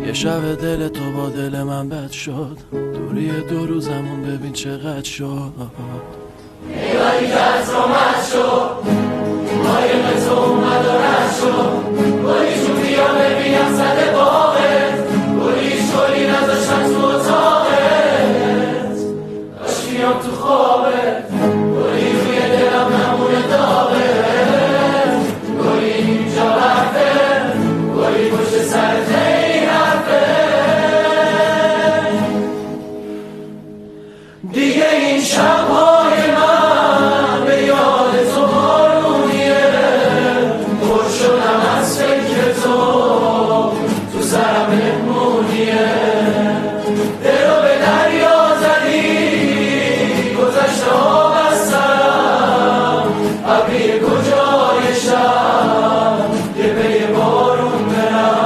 یه شب دل تو با دل من بد شد، دوری 2 روزمون ببین چقدر شد. ایوانی که از رو مد شد، قایق تو اومد و رد شد. گلی جون بیا ببینم زده باقت، گلی نذاشتم تو اتاقت، داشت میام تو خوابت. گلی روی دلم نمونه داغت، گلی اینجا برفه، گلی پشت سرت این حرفه. دیگه این شب‌های من به یاد تو بارونیه، پر شدم از فکر تو سرم مهمونیه. دل رو به دریا زدی، گذشته ها بستم، ابری کجای شب یه پی بارون برم.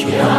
Yeah.